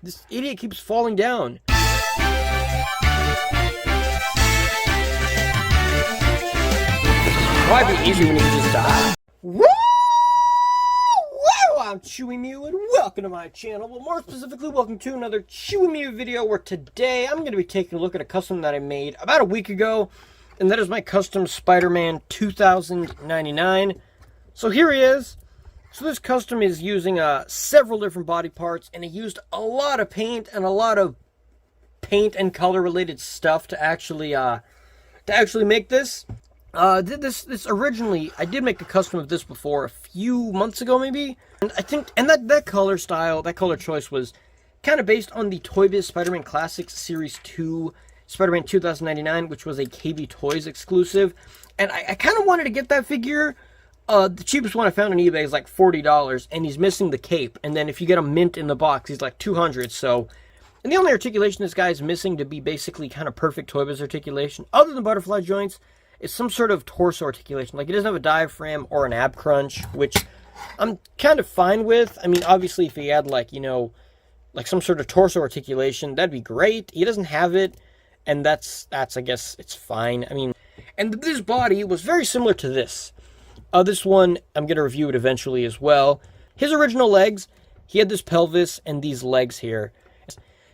This idiot keeps falling down. Why be easy when you can just die? Woo! I'm Chewy Mew and welcome to my channel. Well, more specifically, welcome to another Chewy Mew video where today I'm going to be taking a look at a custom that I made about a week ago. And that is my custom Spider-Man 2099. So here he is. So this custom is using several different body parts, and it used a lot of paint and a lot of paint and color related stuff to actually make this. This originally, I did make a custom of this before a few months ago maybe, and I think that color style, that color choice was kind of based on the ToyBiz Spider-Man Classics Series 2 Spider-Man 2099, which was a KB Toys exclusive, and I kind of wanted to get that figure. The cheapest one I found on eBay is like $40, and he's missing the cape, and then if you get a mint in the box, he's like $200, so... And the only articulation this guy is missing to be basically kind of perfect ToyBiz articulation, other than butterfly joints, is some sort of torso articulation. Like, he doesn't have a diaphragm or an ab crunch, which I'm kind of fine with. I mean, obviously, if he had, like, you know, like some sort of torso articulation, that'd be great. He doesn't have it, and that's I guess, it's fine. I mean, and this body was very similar to this. This one, I'm going to review it eventually as well. His original legs, he had this pelvis and these legs here.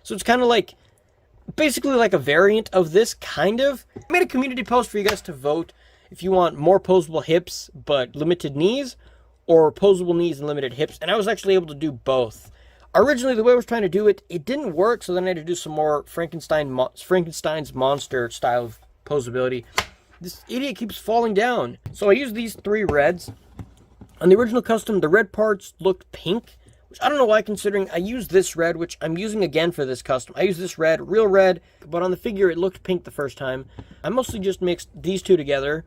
So it's kind of like, basically like a variant of this, kind of. I made a community post for you guys to vote if you want more posable hips but limited knees, or posable knees and limited hips, and I was actually able to do both. Originally, the way I was trying to do it, it didn't work, so then I had to do some more Frankenstein's monster style of posability. This idiot keeps falling down. So I used these three reds. On the original custom, the red parts looked pink, which I don't know why, considering I used this red, which I'm using again for this custom. I used this red, real red, but on the figure it looked pink the first time. I mostly just mixed these two together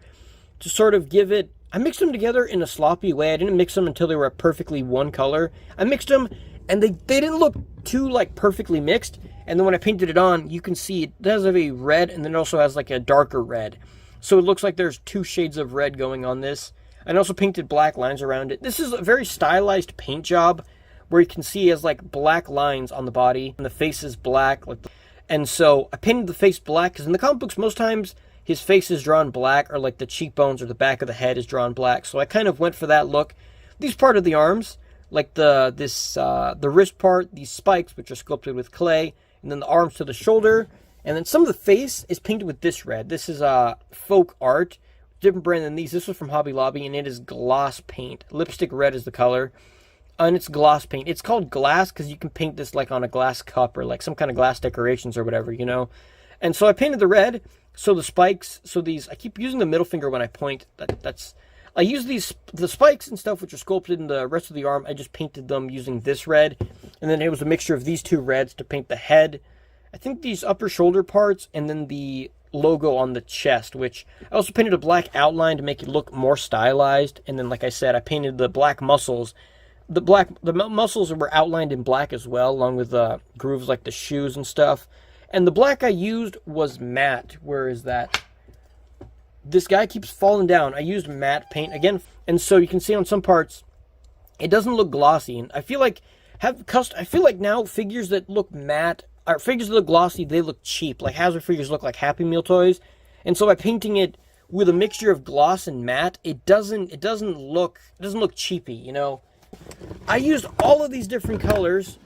to sort of give it... I mixed them together in a sloppy way. I didn't mix them until they were perfectly one color. I mixed them, and they didn't look too, like, perfectly mixed. And then when I painted it on, you can see it does have a red, and then it also has, like, a darker red. So it looks like there's two shades of red going on this. I also painted black lines around it. This is a very stylized paint job, where you can see he has like black lines on the body, and the face is black. And so I painted the face black, because in the comic books, most times his face is drawn black, or like the cheekbones or the back of the head is drawn black. So I kind of went for that look. These part of the arms, like the wrist part, these spikes, which are sculpted with clay, and then the arms to the shoulder. And then some of the face is painted with this red. This is folk art, different brand than these. This was from Hobby Lobby, and it is gloss paint. Lipstick red is the color, and it's gloss paint. It's called glass because you can paint this like on a glass cup or like some kind of glass decorations or whatever, you know. And so I painted the red. So the spikes, so these, I keep using the middle finger when I point. I use the spikes and stuff which are sculpted in the rest of the arm. I just painted them using this red, and then it was a mixture of these two reds to paint the head. I think these upper shoulder parts, and then the logo on the chest, which I also painted a black outline to make it look more stylized. And then, like I said, I painted the black muscles. The muscles were outlined in black as well, along with the grooves like the shoes and stuff. And the black I used was matte. Where is that? This guy keeps falling down. I used matte paint again, and so you can see on some parts it doesn't look glossy. And I feel like now figures that look matte, or figures that look glossy, they look cheap. Like Hazard figures look like Happy Meal toys. And so by painting it with a mixture of gloss and matte, it doesn't look cheapy, you know. I used all of these different colors,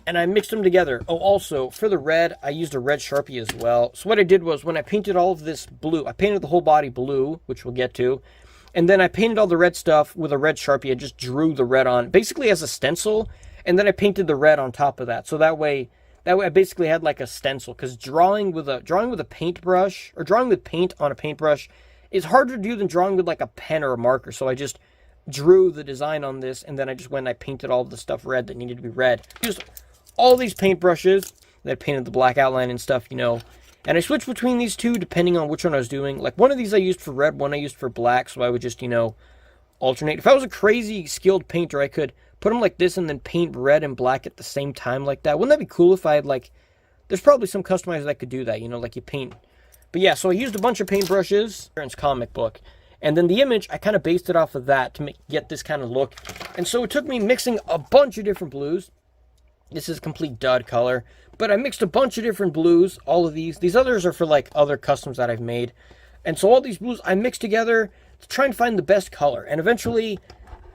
and I mixed them together. Oh, also, for the red, I used a red Sharpie as well. So what I did was, when I painted all of this blue, I painted the whole body blue, which we'll get to, and then I painted all the red stuff with a red Sharpie. I just drew the red on, basically as a stencil, and then I painted the red on top of that. So that way I basically had like a stencil, because drawing with a paintbrush, or drawing with paint on a paintbrush, is harder to do than drawing with like a pen or a marker. So I just drew the design on this, and then I just went and I painted all of the stuff red that needed to be red. Used all these paintbrushes that painted the black outline and stuff, you know. And I switched between these two depending on which one I was doing. Like, one of these I used for red, one I used for black, so I would just, you know, alternate. If I was a crazy skilled painter, I could put them like this and then paint red and black at the same time like that. Wouldn't that be cool if I had, like, there's probably some customizers that could do that, you know, like you paint. But yeah, so I used a bunch of paintbrushes. It's comic book. And then the image, I kind of based it off of that to get this kind of look. And so it took me mixing a bunch of different blues. This is complete dud color. But I mixed a bunch of different blues, all of these. These others are for like other customs that I've made. And so all these blues I mixed together to try and find the best color. And eventually,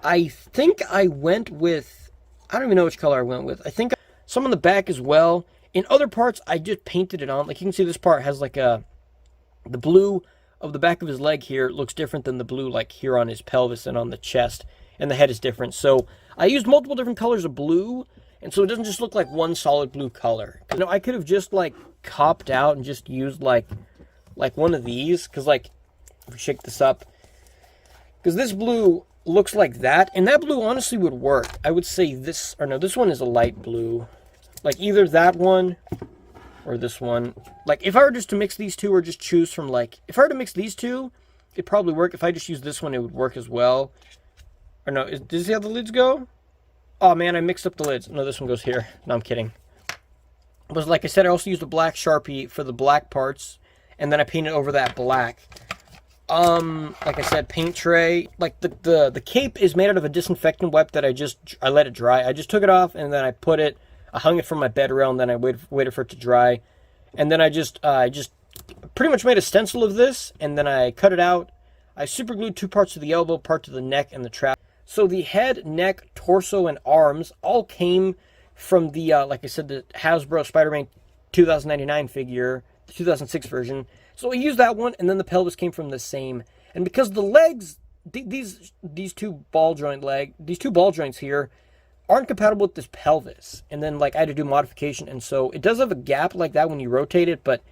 I think I went with, I don't even know which color I went with. I think some on the back as well. In other parts, I just painted it on. Like you can see this part has like the blue of the back of his leg here looks different than the blue like here on his pelvis and on the chest. And the head is different. So I used multiple different colors of blue. And so it doesn't just look like one solid blue color. You know, I could have just like copped out and just used like one of these. Because like, if we shake this up. Because this blue looks like that. And that blue honestly would work. I would say this, or no, this one is a light blue. Like either that one or this one. Like if I were just to mix these two or just choose from like, if I were to mix these two, it'd probably work. If I just use this one, it would work as well. Or no, does this see how the lids go? Oh man, I mixed up the lids. No, this one goes here. No, I'm kidding. But like I said, I also used a black Sharpie for the black parts. And then I painted over that black. Like I said, paint tray. Like the cape is made out of a disinfectant wipe that I let it dry. I just took it off and then I hung it from my bed rail and then I waited for it to dry. And then I just pretty much made a stencil of this and then I cut it out. I super glued two parts to the elbow, part to the neck and the trap. So the head, neck, torso, and arms all came from the, like I said, the Hasbro Spider-Man 2099 figure, the 2006 version. So I used that one, and then the pelvis came from the same. And because the legs, these two ball joints here, aren't compatible with this pelvis. And then, like, I had to do modification, and so it does have a gap like that when you rotate it, but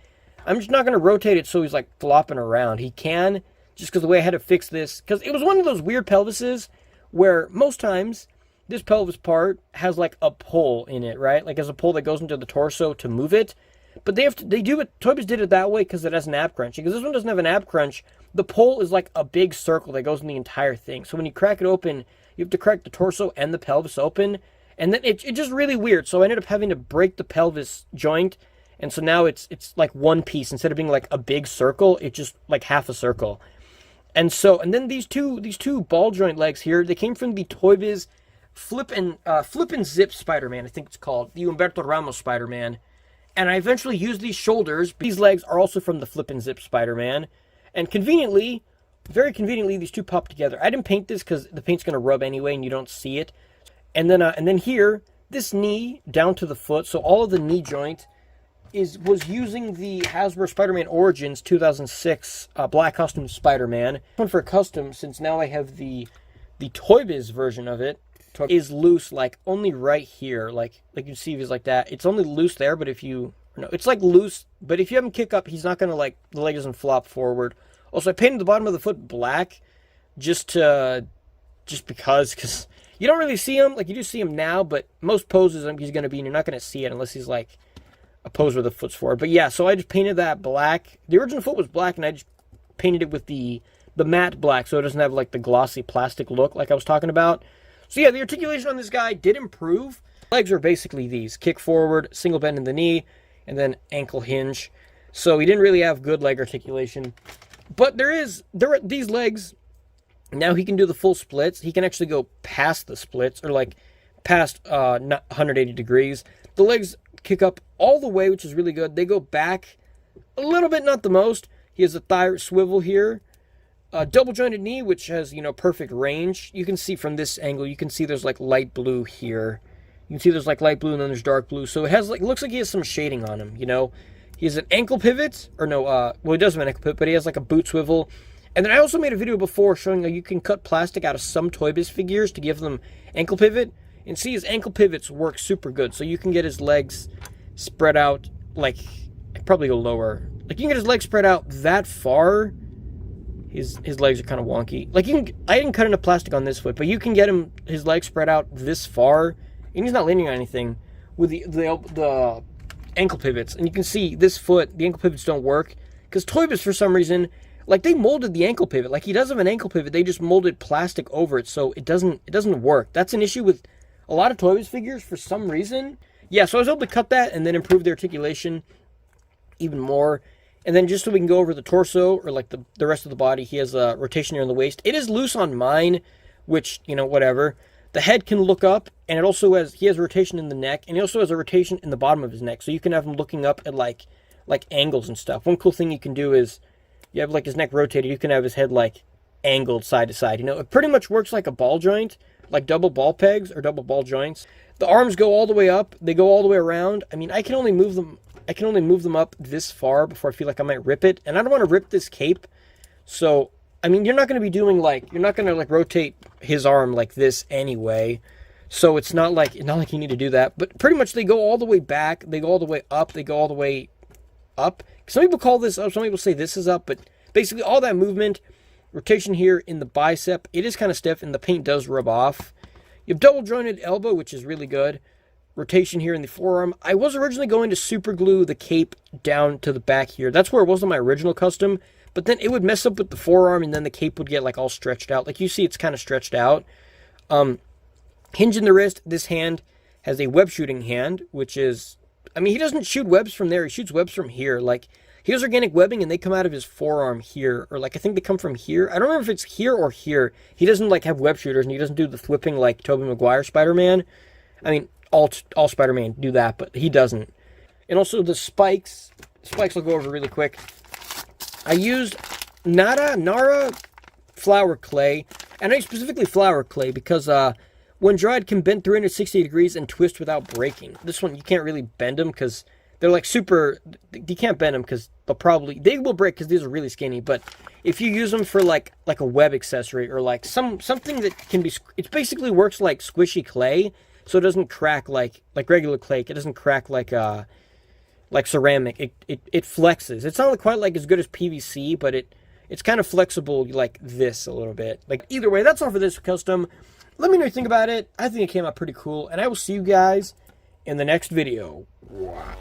I'm just not going to rotate it so he's, like, flopping around. He can, just because the way I had to fix this, because it was one of those weird pelvises where most times this pelvis part has like a pole in it, right? Like there's a pole that goes into the torso to move it. But they do it, ToyBiz did it that way because it has an ab crunch. Because this one doesn't have an ab crunch, the pole is like a big circle that goes in the entire thing. So when you crack it open, you have to crack the torso and the pelvis open. And then it's just really weird. So I ended up having to break the pelvis joint. And so now it's like one piece. Instead of being like a big circle, it's just like half a circle. And then these two ball joint legs here, they came from the ToyBiz Flip and Zip Spider-Man, I think it's called. The Humberto Ramos Spider-Man. And I eventually used these shoulders. These legs are also from the Flip and Zip Spider-Man. And conveniently, very conveniently, these two pop together. I didn't paint this because the paint's going to rub anyway and you don't see it. And then here, this knee down to the foot, so all of the knee joint was using the Hasbro Spider-Man Origins 2006 Black Custom Spider-Man. One for custom, since now I have the ToyBiz version of it, is loose like only right here. Like you can see if he's like that. It's only loose there, but it's like loose, but if you have him kick up, he's not going to like, the leg doesn't flop forward. Also, I painted the bottom of the foot black just because you don't really see him. Like you do see him now, but most poses he's going to be, and you're not going to see it unless he's like a pose where the foot's forward. But yeah, so I just painted that black. The original foot was black, and I just painted it with the matte black, so it doesn't have like the glossy plastic look like I was talking about. So yeah, the articulation on this guy did improve. Legs are basically these: kick forward, single bend in the knee, and then ankle hinge. So he didn't really have good leg articulation. But there are these legs. Now he can do the full splits. He can actually go past the splits, or like past 180 degrees. The legs kick up all the way, which is really good. They go back a little bit, not the most. He has a thigh swivel here. Double jointed knee, which has, perfect range. You can see from this angle, you can see there's like light blue here. You can see there's like light blue and then there's dark blue. So it has looks like he has some shading on him, He has an ankle pivot, or no, well, he does have an ankle pivot, but he has like a boot swivel. And then I also made a video before showing how you can cut plastic out of some ToyBiz figures to give them ankle pivot. And see, his ankle pivots work super good. So you can get his legs spread out, like, I'd probably go lower. Like, you can get his legs spread out that far. His legs are kind of wonky. Like, I didn't cut enough plastic on this foot, but you can get his legs spread out this far, and he's not landing on anything with the ankle pivots. And you can see this foot, the ankle pivots don't work, because ToyBiz, for some reason, like, they molded the ankle pivot. Like, he does have an ankle pivot, they just molded plastic over it, so it doesn't work. That's an issue with a lot of ToyBiz figures for some reason. Yeah, so I was able to cut that and then improve the articulation even more. And then just so we can go over the torso, or like the rest of the body, he has a rotation here in the waist. It is loose on mine, which, whatever. the head can look up, and it also he has rotation in the neck, and he also has a rotation in the bottom of his neck, so you can have him looking up at like angles and stuff. One cool thing you can do is you have like his neck rotated, you can have his head like angled side to side. You know, it pretty much works like a ball joint, like double ball pegs or double ball joints. The arms go all the way up, they go all the way around. I mean, I can only move them up this far before I feel like I might rip it, and I don't want to rip this cape. So I mean, you're not going to be doing you're not going to like rotate his arm like this anyway. So it's not like you need to do that. But pretty much they go all the way back, they go all the way up, they go all the way up. Some people call this up, some people say this is up, but basically all that movement, rotation here in the bicep, it is kind of stiff and the paint does rub off. You have double jointed elbow, which is really good. Rotation here in the forearm. I was originally going to super glue the cape down to the back here. That's where it was on my original custom. But then it would mess up with the forearm, and then the cape would get like all stretched out. Like you see, it's kind of stretched out. Hinge in the wrist. This hand has a web shooting hand, which is, I mean, he doesn't shoot webs from there. He shoots webs from here. Like, he has organic webbing, and they come out of his forearm here. Or like, I think they come from here. I don't remember if it's here or here. He doesn't like have web shooters, and he doesn't do the whipping like Tobey Maguire Spider-Man. I mean, all Spider-Man do that, but he doesn't. And also the spikes. Spikes I'll go over really quick. I used Nara flour clay, and I specifically flour clay because when dried can bend 360 degrees and twist without breaking. This one you can't really bend them because they're like super, you can't bend them because they will break because these are really skinny, but if you use them for like a web accessory or like something that can be, it basically works like squishy clay, so it doesn't crack like regular clay. It doesn't crack like ceramic. It flexes. It's not quite like as good as PVC, but it's kind of flexible like this a little bit. Like either way, that's all for this custom. Let me know what you think about it. I think it came out pretty cool, and I will see you guys in the next video. Wow.